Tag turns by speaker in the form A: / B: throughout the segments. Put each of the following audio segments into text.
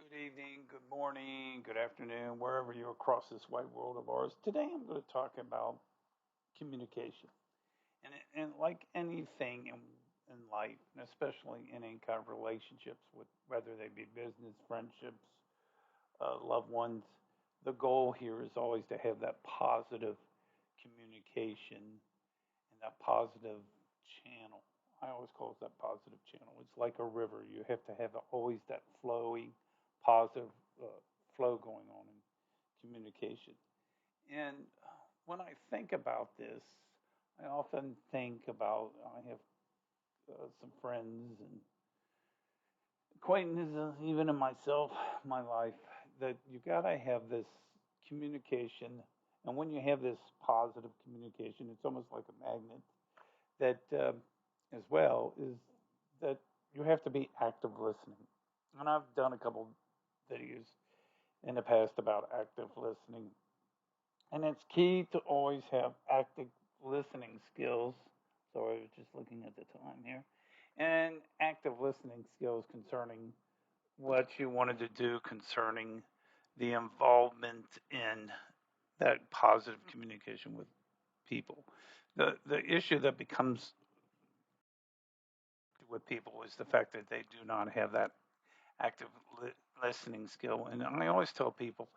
A: Good evening, good morning, good afternoon, wherever you're across this white world of ours. Today I'm going to talk about communication. And like anything in life, and especially in any kind of relationships, with whether they be business, friendships, loved ones, the goal here is always to have that positive communication and that positive channel. I always call it that positive channel. It's like a river. You have to have always that flowing, positive flow going on in communication. And when I think about this, I often think about I have some friends and acquaintances, even in myself, my life, that you got to have this communication. And when you have this positive communication, it's almost like a magnet that, as well, is that you have to be active listening. And I've done a couple videos in the past about active listening. And it's key to always have active listening skills. So I was just looking at the time here. And active listening skills concerning what you wanted to do concerning the involvement in that positive communication with people. The issue that becomes with people is the fact that they do not have that active listening skill. And I always tell people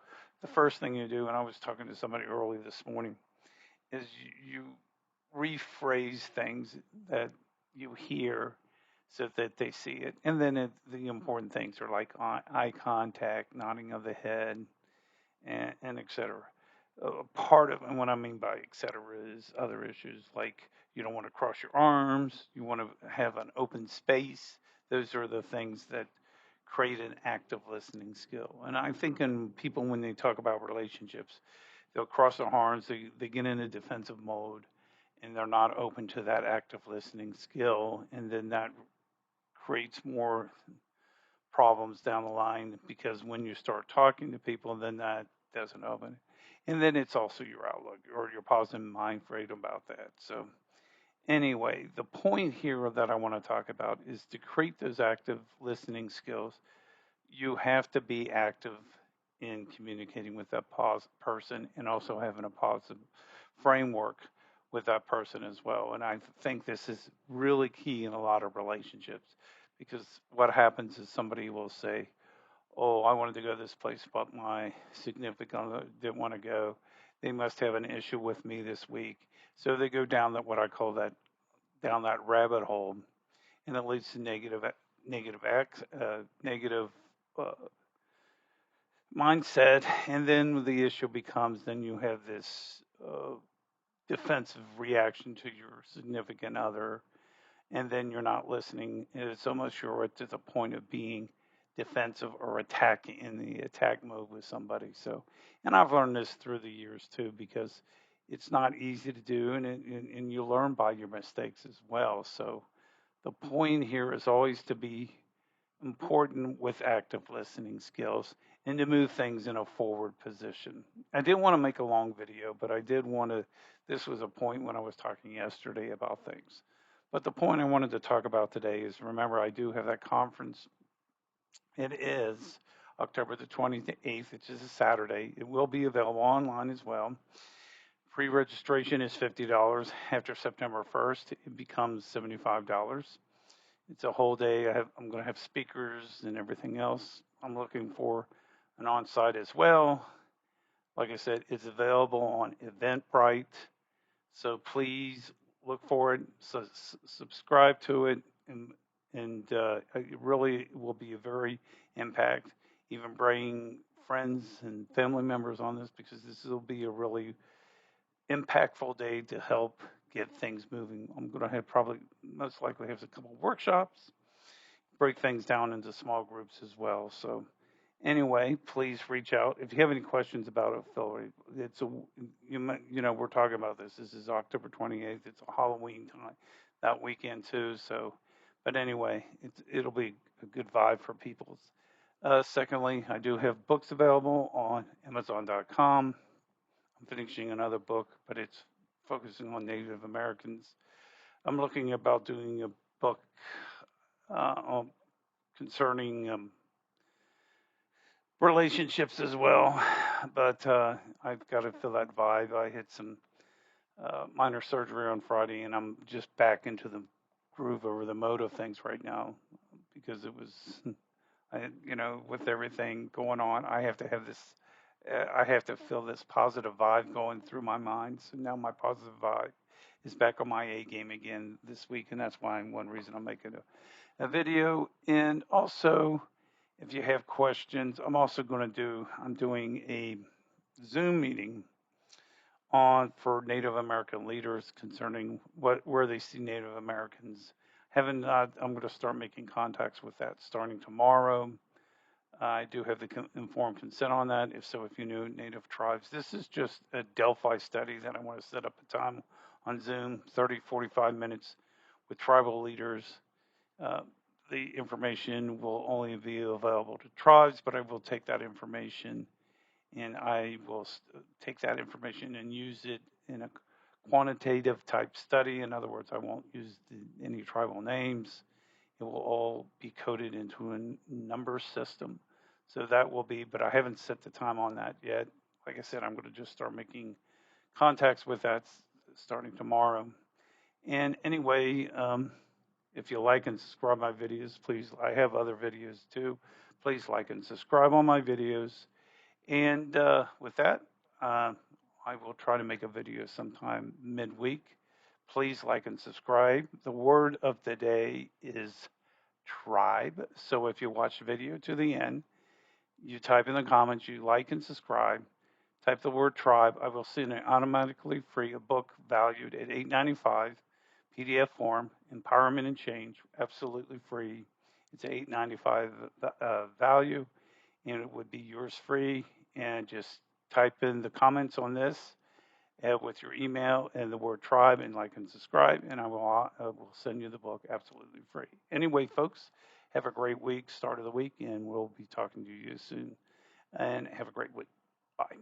A: the first thing you do, and I was talking to somebody early this morning, is you rephrase things that you hear so that they see it. And then the important things are like eye contact, nodding of the head, and et cetera. Part of, and what I mean by et cetera, is other issues like you don't want to cross your arms, you want to have an open space. Those are the things that create an active listening skill. And I think in people, when they talk about relationships, they'll cross their arms, they get in a defensive mode, and they're not open to that active listening skill. And then that creates more problems down the line because when you start talking to people, then that doesn't open. And then it's also your outlook or your positive mind frame about that. So, anyway, the point here that I want to talk about is to create those active listening skills. You have to be active in communicating with that person and also having a positive framework with that person as well. And I think this is really key in a lot of relationships because what happens is somebody will say, "Oh, I wanted to go to this place, but my significant other didn't want to go. They must have an issue with me this week." So they go down that what I call that down that rabbit hole, and it leads to negative uh, mindset, and then the issue becomes then you have this defensive reaction to your significant other, and then you're not listening. It's almost you're to the point of being defensive or attacking in the attack mode with somebody. So, and I've learned this through the years too because it's not easy to do, and you learn by your mistakes as well. So the point here is always to be important with active listening skills and to move things in a forward position. I didn't want to make a long video, but I did want to. This was a point when I was talking yesterday about things. But the point I wanted to talk about today is remember, I do have that conference. It is October the 28th, which is a Saturday. It will be available online as well. Pre registration is $50. After September 1st, it becomes $75. It's a whole day. I'm going to have speakers and everything else. I'm looking for an on-site as well. Like I said, it's available on Eventbrite. So please look for it. So subscribe to it, and it really will be a very impact. Even bring friends and family members on this because this will be a really impactful day to help get things moving. I'm going to have probably most likely have a couple of workshops, break things down into small groups as well. So anyway, please reach out if you have any questions about affiliate. It's a we're talking about this. This is October 28th. It's a Halloween time that weekend too. So, but anyway, it'll be a good vibe for people. Secondly, I do have books available on Amazon.com. I'm finishing another book, but it's focusing on Native Americans. I'm looking about doing a book concerning relationships as well. But I've got to feel that vibe. I had some minor surgery on Friday, and I'm just back into the groove over the mode of things right now because it was, with everything going on, I have to have this. I have to feel this positive vibe going through my mind. So now my positive vibe is back on my A game again this week, and that's why one reason I'm making a video. And also, if you have questions, I'm doing a Zoom meeting on for Native American leaders concerning where they see Native Americans. I'm going to start making contacts with that starting tomorrow. I do have the informed consent on that. If you knew Native tribes, this is just a Delphi study that I want to set up a time on Zoom, 30, 45 minutes with tribal leaders. Uh, the information will only be available to tribes, but I will take that information and I will take that information and use it in a quantitative type study. In other words, I won't use any tribal names. It will all be coded into a number system. So that will be, but I haven't set the time on that yet. Like I said, I'm going to just start making contacts with that starting tomorrow. And anyway, if you like and subscribe my videos, please, I have other videos too. Please like and subscribe on my videos. And with that, uh, I will try to make a video sometime midweek. Please like and subscribe. The word of the day is tribe. So if you watch the video to the end, you type in the comments, you like and subscribe, type the word tribe. I will send it automatically free, a book valued at $8.95, PDF form, Empowerment and Change, absolutely free. It's an $8.95 value, and it would be yours free. And just type in the comments on this with your email and the word tribe and like and subscribe, and I will send you the book absolutely free. Anyway, folks, have a great week, start of the week, and we'll be talking to you soon. And have a great week. Bye.